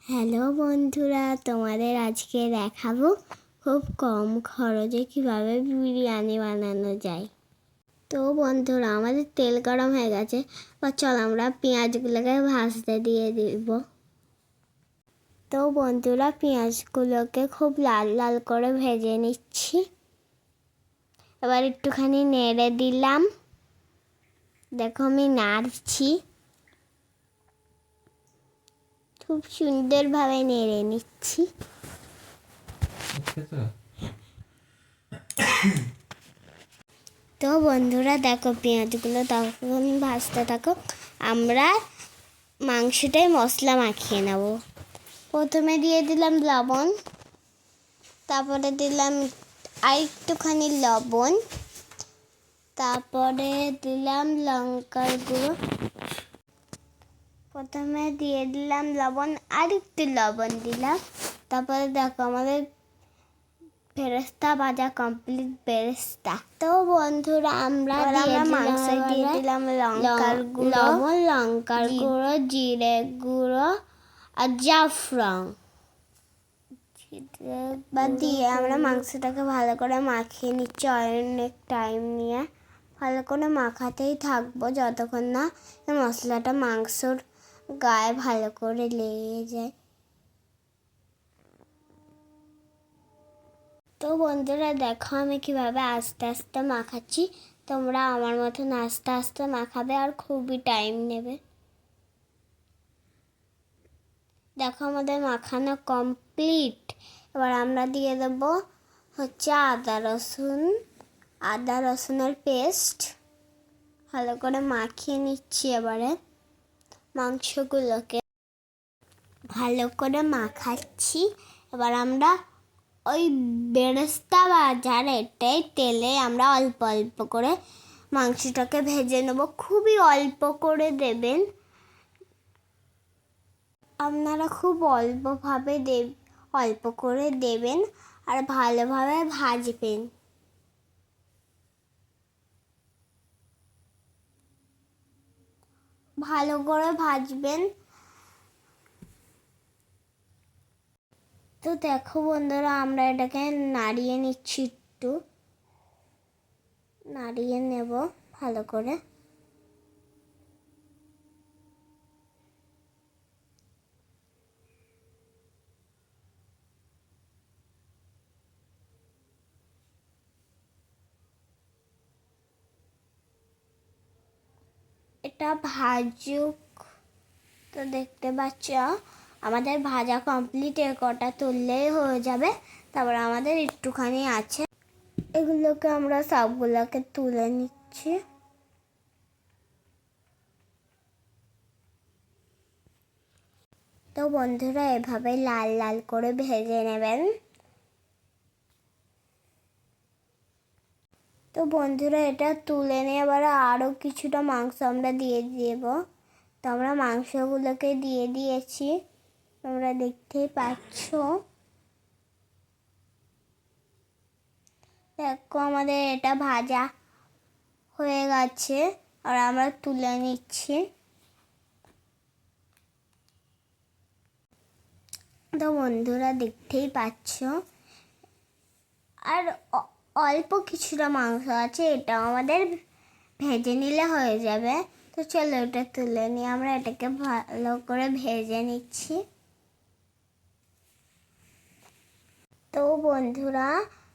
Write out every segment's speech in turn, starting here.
Hello বন্ধুরা, তোমাদের আজকে দেখাবো খুব কম খরচে কিভাবে বিরিয়ানি বানানো যায়। তো বন্ধুরা, আমাদের তেল গরম হয়ে গেছে। চল আমরা পেঁয়াজগুলোকে ভাজতে দিয়ে দিব। তো বন্ধুরা, পেঁয়াজগুলোকে খুব লাল লাল করে ভেজে নিচ্ছি। এবার একটুখানি নেড়ে দিলাম। দেখো আমি নাড়ছি, খুব সুন্দরভাবে নেড়ে নিচ্ছি। তো বন্ধুরা দেখো, পেঁয়াজগুলো তখন ভাজতে থাকো, আমরা মাংসটায় মশলা মাখিয়ে নেব। প্রথমে দিয়ে দিলাম লবণ, তারপরে দিলাম আরেকটুখানি লবণ, তারপরে দিলাম লঙ্কার গুঁড়ো। প্রথমে দিয়ে দিলাম লবণ, আরেকটু লবণ দিলাম। তারপরে দেখো আমাদের বেরেস্তা ভাজা কমপ্লিট। বেরেস্তা তো বন্ধুরা, আমরা মাংস দিয়ে দিলাম লঙ্কার গুঁড়ো, লবণ, লঙ্কার গুঁড়ো, জিরে গুঁড়ো আর জাফরান দিয়ে আমরা মাংসটাকে ভালো করে মাখিয়ে নিচ্ছি। অনেক টাইম নিয়ে ভালো করে মাখাতেই থাকবো যতক্ষণ না মশলাটা মাংসর গায়ে ভালো করে লেগে যায়। তো বন্ধুরা দেখো আমি কিভাবে আস্তে আস্তে মাখাচ্ছি। তোমরা আমার মতন আস্তে আস্তে মাখাবে, আর খুবই টাইম নেবে। দেখো আমাদের মাখানো কমপ্লিট। এবার আমরা দিয়ে দেব আদা রসুনের পেস্ট। ভালো করে মাখিয়ে নিচ্ছি। এবারে মাংসগুলোকে ভালো করে মাখাচ্ছি। এবার আমরা ওই বেরেস্তা ভাজার এটাই তেলে আমরা অল্প অল্প করে মাংসটাকে ভেজে নেব। খুবই অল্প করে দেবেন আপনারা, খুব অল্প করে দেবেন আর ভালোভাবে ভাজবেন। ভালো করে ভাজবেন। তো দেখো বন্ধুরা, আমরা এটাকে নাড়িয়ে নিচ্ছি, একটু নাড়িয়ে নেব ভালো করে। এটা ভাজুক। তো দেখতে পাচ্ছ আমাদের ভাজা কমপ্লিট। এর কটা তুললেই হয়ে যাবে। তারপর আমাদের একটুখানি আছে, এগুলোকে আমরা সবগুলোকে তুলে নিচ্ছি। তো বন্ধুরা, এভাবে লাল লাল করে ভেজে নেবেন। তো বন্ধুরা, এটা তুলে নিয়ে এবার আরও কিছুটা মাংস আমরা দিয়ে দেব। তো আমরা মাংসগুলোকে দিয়ে দিয়েছি, তোমরা দেখতেই পাচ্ছ। দেখো আমাদের এটা ভাজা হয়ে গেছে, আর আমরা তুলে নিচ্ছি। তো বন্ধুরা দেখতেই পাচ্ছ, আর অল্প কিছুটা মাংস আছে, এটা আমাদের ভেজে নিলে হয়ে যাবে। তো চলো এটা তুলে নিয়ে আমরা এটাকে ভালো করে ভেজে নিচ্ছি। তো বন্ধুরা,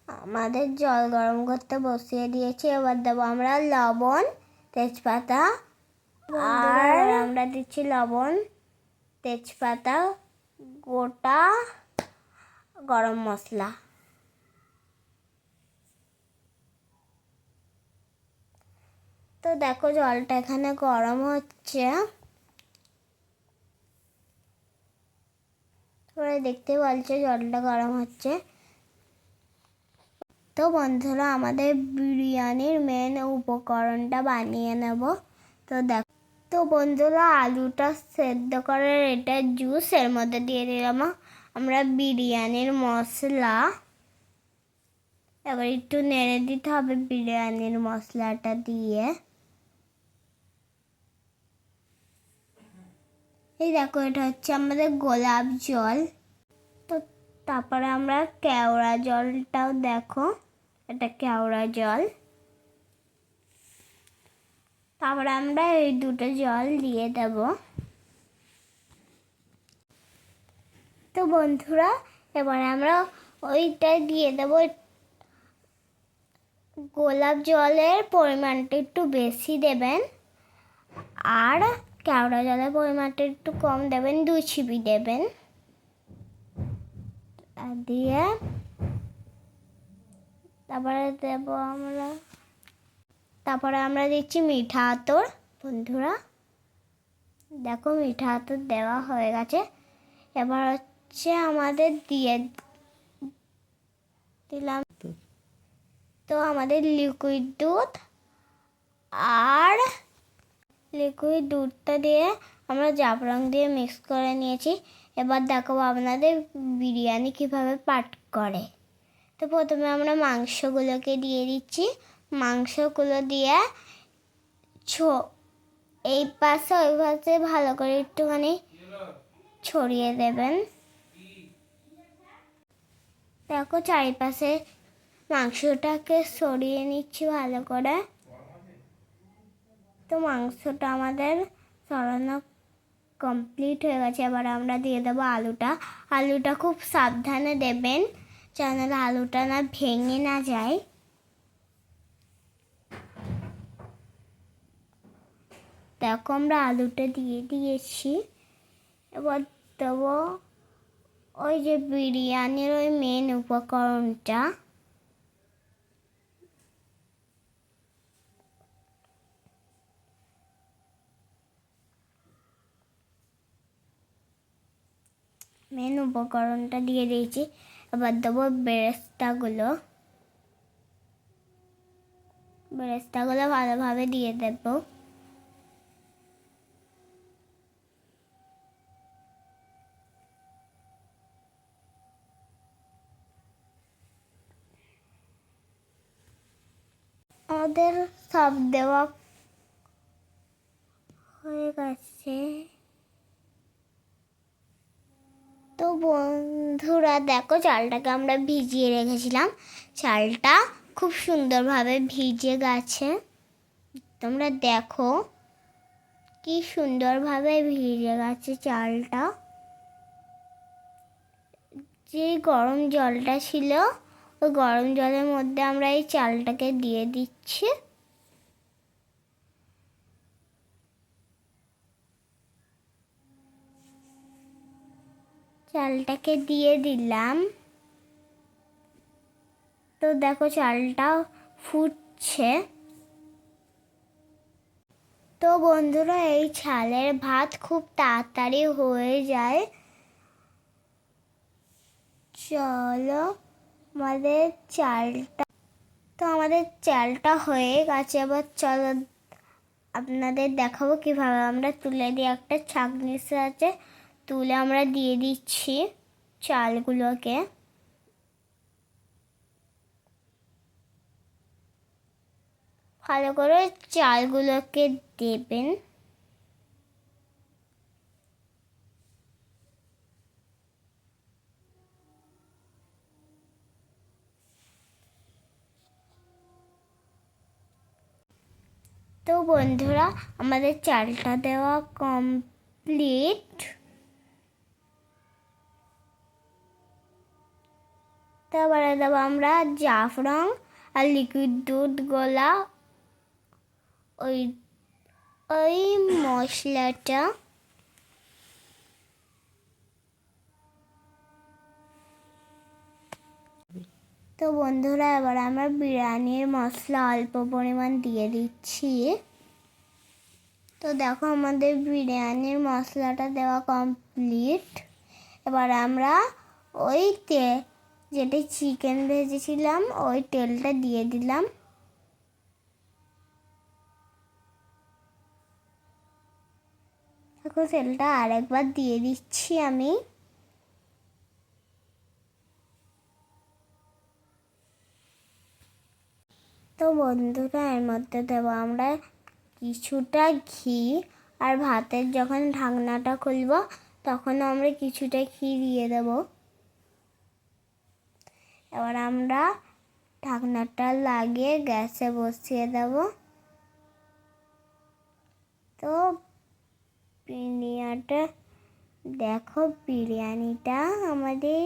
আমাদের জল গরম করতে বসিয়ে দিয়েছি। এবার দেবো আমরা লবণ, তেজপাতা, আর আমরা দিচ্ছি লবণ, তেজপাতা, গোটা গরম মশলা। তো দেখো জলটা এখানে গরম হচ্ছে, তোমরা দেখতে পাচ্ছ জলটা গরম হচ্ছে। তো বন্ধুরা, আমাদের বিরিয়ানির মেন উপকরণটা বানিয়ে নেব। তো দেখো, তো বন্ধুরা আলুটা সেদ্ধ করে এটা জুস, এর মধ্যে দিয়ে দিলাম আমরা বিরিয়ানির মশলা। এবার একটু নেড়ে দিতে হবে বিরিয়ানির মশলাটা দিয়ে। এই দেখো, এটা হচ্ছে আমাদের গোলাপ জল। তো তারপরে আমরা কেওড়া জলটাও দেখো, এটা কেওড়া জল। তারপরে আমরা এই দুটো জল দিয়ে দেব। তো বন্ধুরা, এবারে আমরা ওইটা দিয়ে দেব। গোলাপ জলের পরিমাণটা একটু বেশি দেবেন, আর কেওড়া জলের পরিমাণটা একটু কম দেবেন, 2 ছিপি দেবেন। আর দিয়ে তারপরে আমরা দিচ্ছি মিঠা আতর। বন্ধুরা দেখো, মিঠা আতর দেওয়া হয়ে গেছে। এবার হচ্ছে আমাদের দিয়ে দিলাম তো আমাদের লিকুইড দুধ, আর লিকুইড দুধটা দিয়ে আমরা জাফরান দিয়ে মিক্স করে নিয়েছি। এবার দেখাবো আপনাদের বিরিয়ানি কিভাবে পাক করে। তো প্রথমে আমরা মাংসগুলোকে দিয়ে দিচ্ছি। মাংসগুলো দিয়ে এই পাশে ওই পাশে ভালো করে একটুখানি ছড়িয়ে দেবেন। দেখো, চারিপাশে মাংসটাকে সরিয়ে নিচ্ছি ভালো করে। তো মাংসটা আমাদের সরানো কমপ্লিট হয়ে গেছে। এবার আমরা দিয়ে দেবো আলুটা। আলুটা খুব সাবধানে দেবেন, যেন আলুটা না ভেঙে না যায়। দেখো, আমরা আলুটা দিয়ে দিয়েছি। এবার দেবো ওই যে বিরিয়ানির ওই মেন উপকরণটা। মেন উপকরণটা দিয়ে দিয়েছি। এবার দেবো বেরেস্তাগুলো ভালোভাবে দিয়ে দেব। আমাদের সব দেওয়া হয়ে গেছে। তো বন্ধুরা দেখো, চালটাকে আমরা ভিজিয়ে রেখেছিলাম। চালটা খুব সুন্দরভাবে ভিজে গেছে। তোমরা দেখো কি সুন্দরভাবে ভিজে গেছে চালটা। যে গরম জলটা ছিল, ওই গরম জলের মধ্যে আমরা এই চালটাকে দিয়ে দিচ্ছি। চালটাকে দিয়ে দিলাম। তো দেখো, চালটা ফুটছে। তো বন্ধুরা, এই চালের ভাত খুব তাড়াতাড়ি হয়ে যায়। চলো, আমাদের চালটা হয়ে গেছে। এবার চলো আপনাদের দেখাবো কিভাবে আমরা তুলে দিয়ে একটা ছাঁকনির সাহায্যে তুলে আমরা দিয়ে দিচ্ছি চালগুলোকে। ভালো করে চালগুলোকে দেবেন। তো বন্ধুরা, আমাদের চালটা দেওয়া কমপ্লিট। তারপরে দেবো আমরা জাফরান আর লিকুইড দুধ গোলা ওই ওই মশলাটা। তো বন্ধুরা, এবার আমরা বিরিয়ানির মশলা অল্প পরিমাণ দিয়ে দিচ্ছি। তো দেখো, আমাদের বিরিয়ানির মশলাটা দেওয়া কমপ্লিট। এবার আমরা ওই যেটা চিকেন ভেজেছিলাম ওই তেলটা দিয়ে দিলাম। এখন তেলটা আরেকবার দিয়ে দিচ্ছি আমি। তো বন্ধুরা, এর মধ্যে দেবো আমরা কিছুটা ঘি আর ভাতের যখন ঢাকনাটা খুলবো তখন আমরা কিছুটা ঘি দিয়ে দেবো। এবার আমরা ঢাকনাটা লাগিয়ে গ্যাসে বসিয়ে দেব। তো বিরিয়ানিটা দেখো, বিরিয়ানিটা আমাদের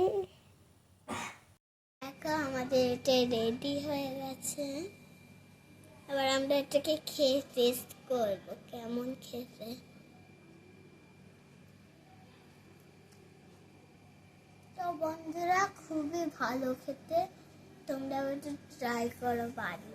এটা রেডি হয়ে গেছে। এবার আমরা এটাকে খেয়ে টেস্ট করব কেমন খেতে। তো বন্ধুরা, খুবই ভালো খেতে, তোমরা একটু ট্রাই করো বাড়ি।